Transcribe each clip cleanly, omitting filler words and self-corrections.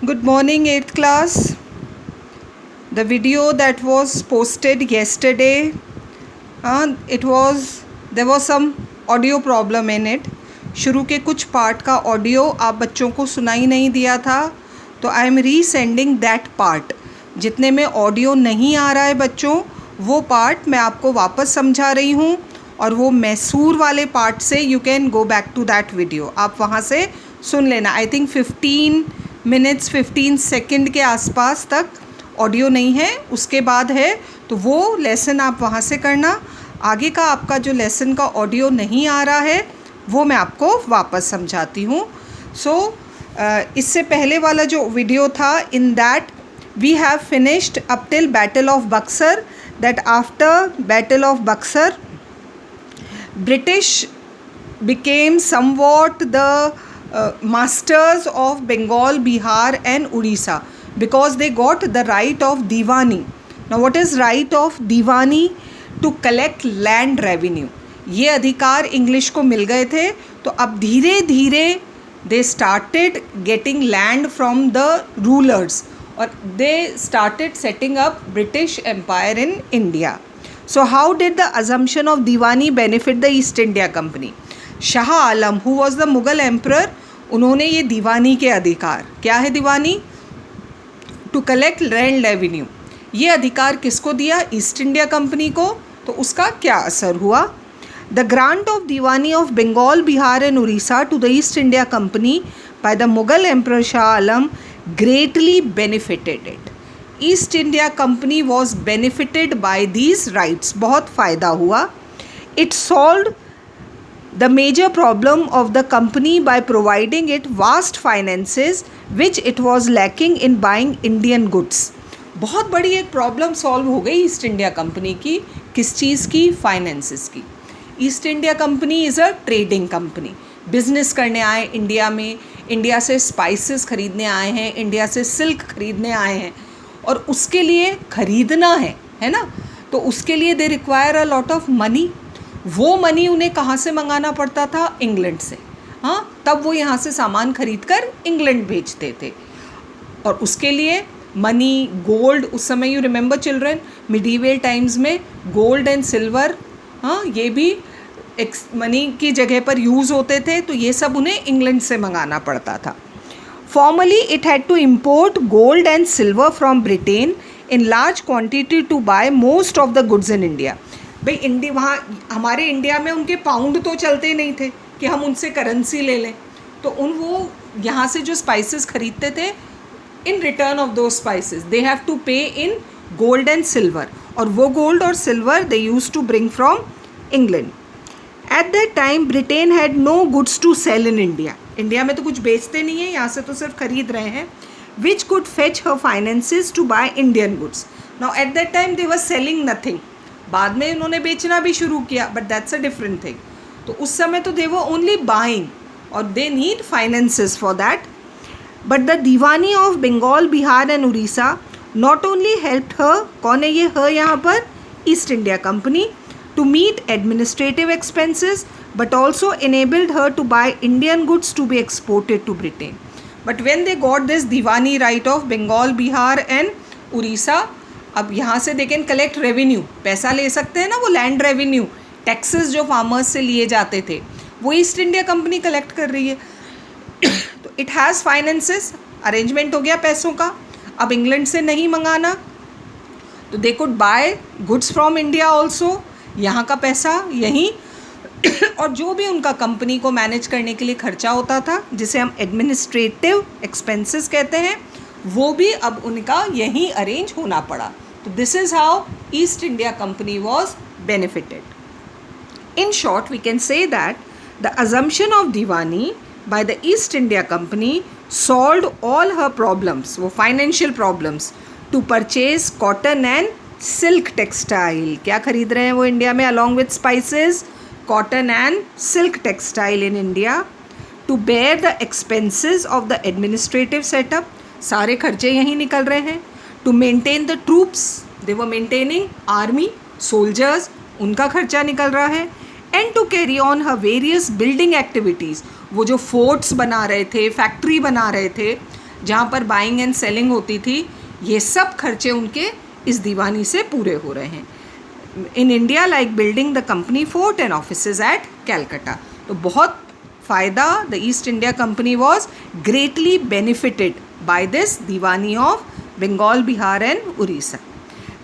Good morning, 8th class. The video that was posted yesterday, there was some audio problem in it. शुरू के कुछ part का audio आप बच्चों को सुनाई नहीं दिया था, तो आई एम रीसेंडिंग दैट पार्ट. जितने में ऑडियो नहीं आ रहा है बच्चों, वो पार्ट मैं आपको वापस समझा रही हूँ, और वो मैसूर वाले पार्ट से you can go back to that video. आप वहाँ से सुन लेना. आई थिंक 15 मिनट्स 15 सेकेंड के आसपास तक ऑडियो नहीं है, उसके बाद है, तो वो लेसन आप वहाँ से करना. आगे का आपका जो लेसन का ऑडियो नहीं आ रहा है वो मैं आपको वापस समझाती हूँ. इससे पहले वाला जो वीडियो था, in that we have finished up till battle of Buxar. That after battle of Buxar British became somewhat the masters of Bengal, Bihar and Orissa because they got the right of Diwani. Now what is right of Diwani? To collect land revenue. ये अधिकार English को मिल गए थे, तो अब धीरे धीरे they started getting land from the rulers और they started setting up British Empire in India. So how did the assumption of Diwani benefit the East India Company? Shah Alam, who was the Mughal emperor, उन्होंने ये दीवानी के अधिकार, क्या है दीवानी? To collect land revenue. ये अधिकार किसको दिया? ईस्ट इंडिया कंपनी को. तो उसका क्या असर हुआ? The grant of Diwani of Bengal, Bihar and Orissa to the East India Company by the Mughal emperor Shah Alam greatly benefited it. East India company was benefited by these rights. बहुत फ़ायदा हुआ. It solve the major problem of the company by providing it vast finances which it was lacking in buying Indian goods. बहुत बड़ी एक problem solve हो गई east India company की. किस चीज़ की? फाइनेंसेस की. East India company is a trading company. Business करने आए इंडिया में, इंडिया से स्पाइसेस खरीदने आए हैं, इंडिया से सिल्क खरीदने आए हैं, और उसके लिए ख़रीदना है ना, तो उसके लिए they require a lot of money. वो मनी उन्हें कहाँ से मंगाना पड़ता था? इंग्लैंड से. हाँ, तब वो यहाँ से सामान खरीद कर इंग्लैंड भेजते थे, और उसके लिए मनी, गोल्ड, उस समय you remember children, medieval times में गोल्ड एंड सिल्वर, हाँ, ये भी मनी की जगह पर यूज़ होते थे, तो ये सब उन्हें इंग्लैंड से मंगाना पड़ता था. Formerly, it had to import gold and silver from Britain in large quantity to buy most of the goods in India. भाई इंडिया, वहाँ हमारे इंडिया में उनके पाउंड तो चलते नहीं थे कि हम उनसे करेंसी ले लें, तो वो यहाँ से जो स्पाइसेस खरीदते थे, in return of those spices they have to pay in gold and silver, और वो गोल्ड और silver they use to bring from England. At that time Britain had no goods to sell in India. India में तो कुछ बेचते नहीं है, यहाँ से तो सिर्फ खरीद रहे हैं. Which could fetch her finances to buy Indian goods. Now at that time they were selling nothing. बाद में उन्होंने बेचना भी शुरू किया, but that's a different thing. तो उस समय तो दे वर ओनली बाइंग, और they need finances for that. But the diwani of Bengal, Bihar and Orissa not only helped her, कौन है ये हर यहाँ पर? East India Company, to meet administrative expenses, but also enabled her to buy Indian goods to be exported to Britain. But when they got this Diwani right of Bengal, Bihar and Orissa, अब यहाँ से they can collect revenue, पैसा ले सकते हैं ना, वो land revenue, taxes जो farmers से लिए जाते थे, वो ईस्ट इंडिया कंपनी कलेक्ट कर रही है. तो इट हैज़ फाइनेंसेस, अरेंजमेंट हो गया पैसों का. अब इंग्लैंड से नहीं मंगाना, तो they could bye goods from India also. यहाँ का पैसा यहीं और जो भी उनका कंपनी को मैनेज करने के लिए खर्चा होता था, जिसे हम एडमिनिस्ट्रेटिव एक्सपेंसेस कहते हैं, वो भी अब उनका यहीं अरेंज होना पड़ा. तो this is how East India company was benefited. In short we can say that the assumption of Diwani by the East India company solved all her problems, वो financial problems, to purchase cotton and silk textile. क्या खरीद रहे हैं वो India में? Along with spices, cotton and silk textile in India. To bear the expenses of the administrative setup, सारे खर्चे यहीं निकल रहे हैं. To maintain the troops, they were maintaining army, soldiers, उनका खर्चा निकल रहा है. And to carry on her various building activities, वो जो फोर्ट्स बना रहे थे, फैक्ट्री बना रहे थे, जहाँ पर बाइंग एंड सेलिंग होती थी, ये सब खर्चे उनके इस दीवानी से पूरे हो रहे हैं. In India like building the company fort and offices at Calcutta. तो बहुत फ़ायदा, the East India company was greatly benefited by this diwani of Bengal, Bihar and Orissa.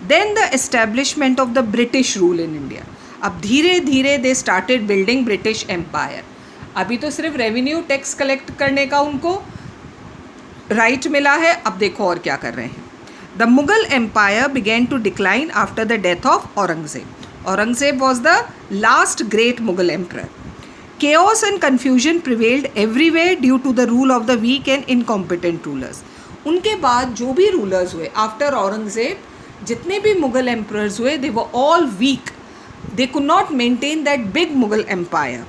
Then the establishment of the British rule in India. अब धीरे धीरे they started building British empire. अभी तो सिर्फ revenue tax collect करने का उनको राइट मिला है, अब देखो और क्या कर रहे हैं. The Mughal empire began to decline after the death of Aurangzeb. Aurangzeb was the last great Mughal emperor. Chaos and confusion prevailed everywhere due to the rule of the weak and incompetent rulers. उनके बाद जो भी रूलर्स हुए आफ्टर औरंगजेब, जितने भी Mughal emperors हुए, they were all weak. They could not maintain that big Mughal empire.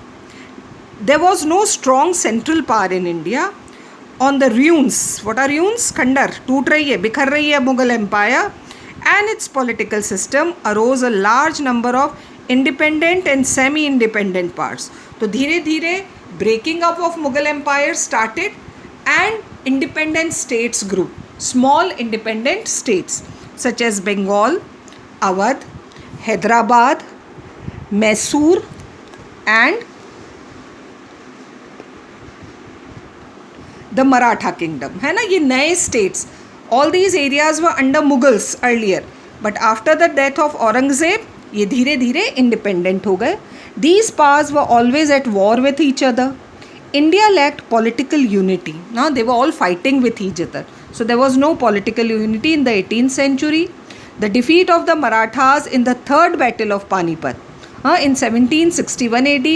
There was no strong central power in India. On the ruins, what are ruins? खंडर टूट रही है, बिखर रही है Mughal empire. And its political system arose a large number of independent and semi independent parts. तो धीरे धीरे breaking up of Mughal empire started and independent states grew, small independent states such as Bengal, Awadh, Hyderabad, Mysore and the Maratha kingdom. है ना, ये नए states. All these areas were under Mughals earlier, but after the death of Aurangzeb ये धीरे धीरे इंडिपेंडेंट हो गए. These powers were always at war with each other. India lacked political unity. Now they were all fighting with each other. So there was no political unity in the 18th century. The defeat of the Marathas in the third battle of Panipat in 1761 AD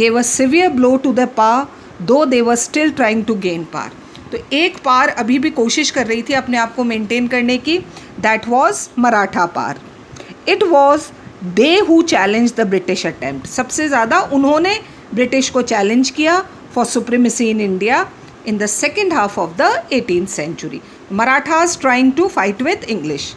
gave a severe blow to the power, though they were still trying to gain power. तो एक पार अभी भी कोशिश कर रही थी अपने आप को मेंटेन करने की. That was Maratha power. It was they who challenge the British attempt. सबसे ज़्यादा उन्होंने ब्रिटिश को चैलेंज किया for supremacy in India in the second half of the 18th century. Marathas trying to fight with English.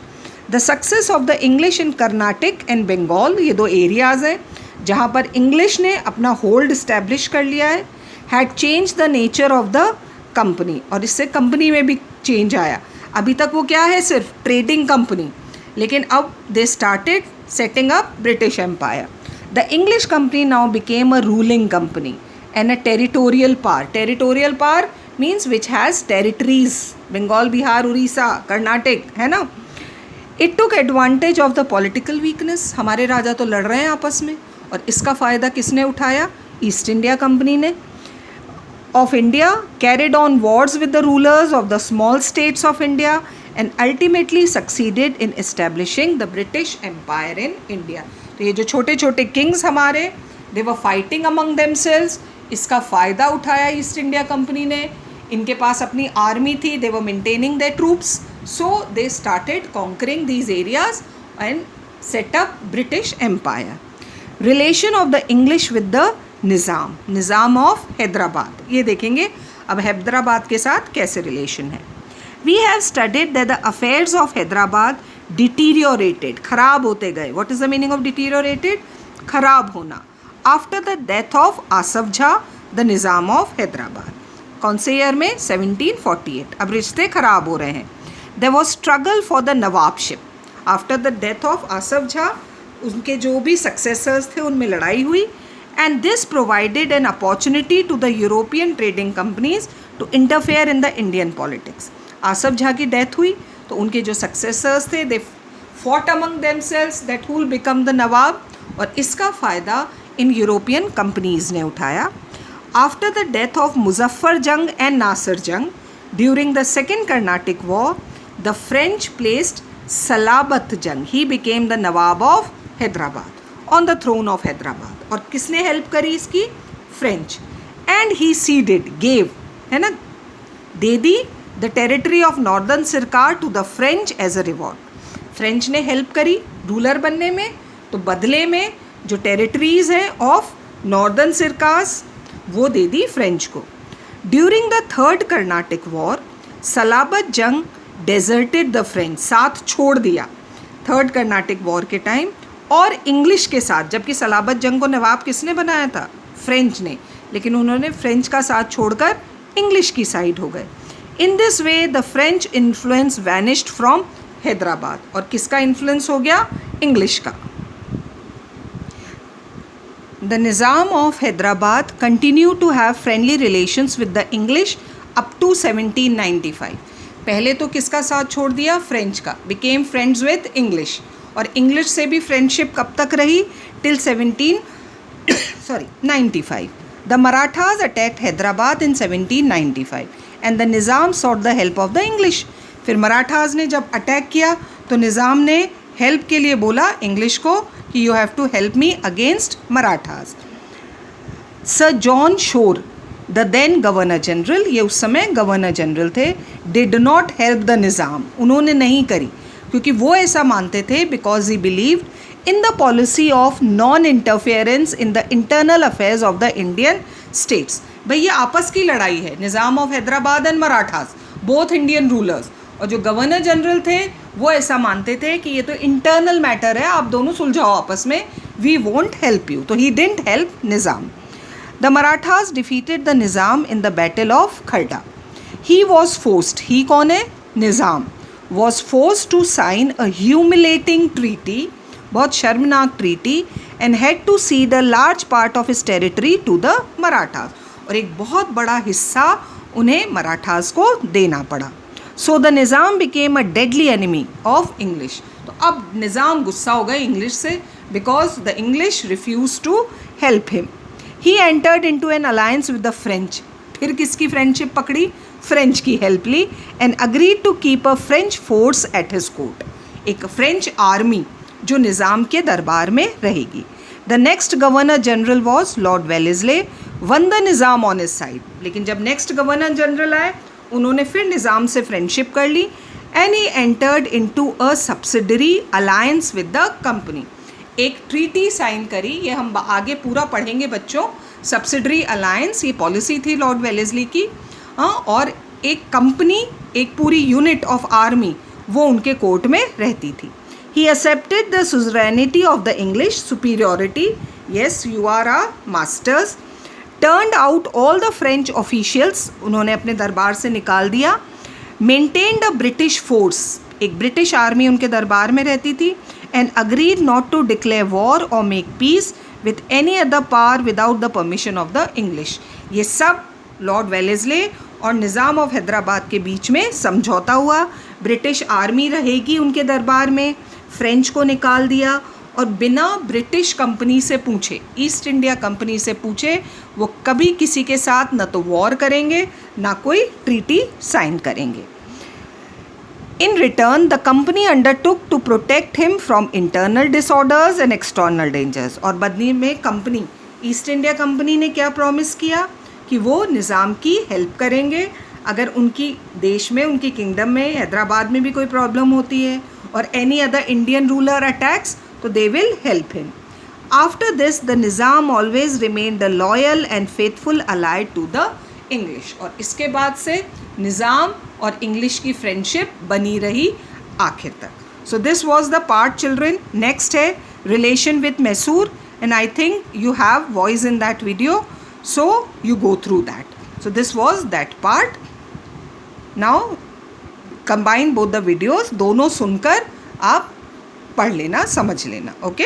The success of the English in Karnataka and Bengal, ये दो areas हैं जहाँ पर इंग्लिश ने अपना होल्ड इस्टेब्लिश कर लिया है, had change the nature of the company. और इससे कंपनी में भी चेंज आया. अभी तक वो क्या है, सिर्फ ट्रेडिंग कंपनी, लेकिन अब they started setting up British Empire. The English company now became a ruling company and a territorial power. Territorial power means which has territories. Bengal, Bihar, Orissa, Karnataka, है ना. It took advantage of the political weakness. हमारे राजा तो लड़ रहे हैं आपस में, और इसका फ़ायदा किसने उठाया? ईस्ट इंडिया कंपनी ने. Of India carried on wars with the rulers of the small states of India and ultimately succeeded in establishing the British Empire in India. तो ये जो छोटे छोटे किंग्स हमारे, they were fighting among themselves. इसका फ़ायदा उठाया ईस्ट इंडिया कंपनी ने. इनके पास अपनी आर्मी थी, they were maintaining their troops, so they started conquering these areas and set up British Empire. Relation of the English with the Nizam, Nizam of Hyderabad. ये देखेंगे अब हैदराबाद के साथ कैसे रिलेशन है. We have studied that the affairs of Hyderabad deteriorated, खराब होते गए. What is the meaning of deteriorated? खराब होना. After the death of Asaf Jha, the Nizam of Hyderabad. कौन से ईयर में? 1748. अब रिश्ते खराब हो रहे हैं. There was struggle for the नवाबशिप. After the death of Asaf Jha, उनके जो भी सक्सेसर्स थे उनमें लड़ाई हुई. And this provided an opportunity to the European trading companies to interfere in the Indian politics. Asaf Jha की डेथ हुई तो उनके जो सक्सेसर्स थे they fought among themselves that who will become the nawab, और इसका फ़ायदा इन यूरोपियन कंपनीज़ ने उठाया. After the death of Muzaffar Jang and Nasir Jang during the second Carnatic war, the French placed Salabat Jang, he became the nawab of Hyderabad on the throne of Hyderabad. और किसने help करी इसकी? French. And he ceded, gave, है ना, दे दी the territory of northern Sarkar to the French as a reward. French ने help करी रूलर बनने में, तो बदले में जो टेरिटरीज़ हैं ऑफ नॉर्दर्न सिरकार्स वो दे दी फ्रेंच को. During the third Carnatic war, Salabat Jang deserted the French, साथ छोड़ दिया थर्ड कर्नाटिक वॉर के टाइम, और इंग्लिश के साथ, जबकि सलाबत जंग को नवाब किसने बनाया था? फ्रेंच ने, लेकिन उन्होंने फ्रेंच का साथ छोड़कर इंग्लिश की साइड हो गए. In this way the French influence vanished from Hyderabad. और किसका इन्फ्लुएंस हो गया? इंग्लिश का. The Nizam of Hyderabad continued to have friendly relations with the English up to 1795. पहले तो किसका साथ छोड़ दिया? फ्रेंच का. Became friends with English. और इंग्लिश से भी फ्रेंडशिप कब तक रही? Till 1795. The Marathas attacked Hyderabad in 1795 and the Nizam sought the help of the English. फिर मराठास ने जब अटैक किया तो निज़ाम ने हेल्प के लिए बोला इंग्लिश को कि you have to help me against Marathas. Sir John Shore the then governor general, ये उस समय गवर्नर जनरल थे, did not help the Nizam. उन्होंने नहीं करी क्योंकि वो ऐसा मानते थे because he believed in the policy of non interference in the internal affairs of the Indian states. भाई ये आपस की लड़ाई है, Nizam of Hyderabad and Marathas, both Indian rulers. और जो गवर्नर जनरल थे वो ऐसा मानते थे कि ये तो इंटरनल मैटर है, आप दोनों सुलझाओ आपस में, वी वोंट हेल्प यू. तो he didn't help Nizam. The Marathas defeated the Nizam in the battle of Kharda. He was forced, he कौन है? Nizam. Was forced to sign a humiliating treaty, बहुत शर्मनाक treaty, and had to cede a large part of his territory to the Marathas. और एक बहुत बड़ा हिस्सा उन्हें मराठास को देना पड़ा. So the Nizam became a deadly enemy of English. तो अब निज़ाम गुस्सा हो गए इंग्लिश से because the English refuse to help him. He entered into an alliance with the French. फिर किसकी फ्रेंडशिप पकड़ी? फ्रेंच की हेल्प ली. And agreed to keep a French force at his court. एक फ्रेंच आर्मी जो निज़ाम के दरबार में रहेगी. The next governor general was Lord Wellesley, one the Nizam on his side. लेकिन जब नेक्स्ट गवर्नर जनरल आए उन्होंने फिर निज़ाम से फ्रेंडशिप कर ली. And he entered into a subsidiary alliance with the company. एक ट्रीटी साइन करी, ये हम आगे पूरा पढ़ेंगे बच्चों. सब्सिडरी अलायंस ये पॉलिसी थी लॉर्ड वेलेस्ली की. और एक कंपनी, एक पूरी यूनिट ऑफ आर्मी वो उनके कोर्ट में रहती थी. He accepted the suzerainty of the English superiority. Yes you are our masters. Turned out all the French officials, उन्होंने अपने दरबार से निकाल दिया. मेंटेन्ड अ ब्रिटिश फोर्स, एक ब्रिटिश आर्मी उनके दरबार में रहती थी. And agreed not to declare war और make peace with any other power without the permission of the English. ये सब लॉर्ड वेलेस्ले और निज़ाम ऑफ हैदराबाद के बीच में समझौता हुआ. ब्रिटिश आर्मी रहेगी उनके दरबार में, फ्रेंच को निकाल दिया और बिना ब्रिटिश कंपनी से पूछे, ईस्ट इंडिया कंपनी से पूछे, वो कभी किसी के साथ न तो वॉर करेंगे ना कोई ट्रीटी साइन करेंगे. In return the company undertook to protect him from internal disorders and external dangers. और बदले में कंपनी, ईस्ट इंडिया कंपनी ने क्या प्रॉमिस किया कि वो निज़ाम की हेल्प करेंगे अगर उनकी देश में, उनकी किंगडम में, हैदराबाद में भी कोई प्रॉब्लम होती है और any other Indian ruler attacks, तो they will help him. After this, the Nizam always remained a loyal and faithful ally to the English. और इसके बाद से निज़ाम और इंग्लिश की फ्रेंडशिप बनी रही आखिर तक. So this was the part children. Next है relation with Mysore, and I think you have voice in that video, so you go through that. So this was that part. Now combine both the videos, दोनों सुनकर आप पढ़ लेना, समझ लेना. Okay.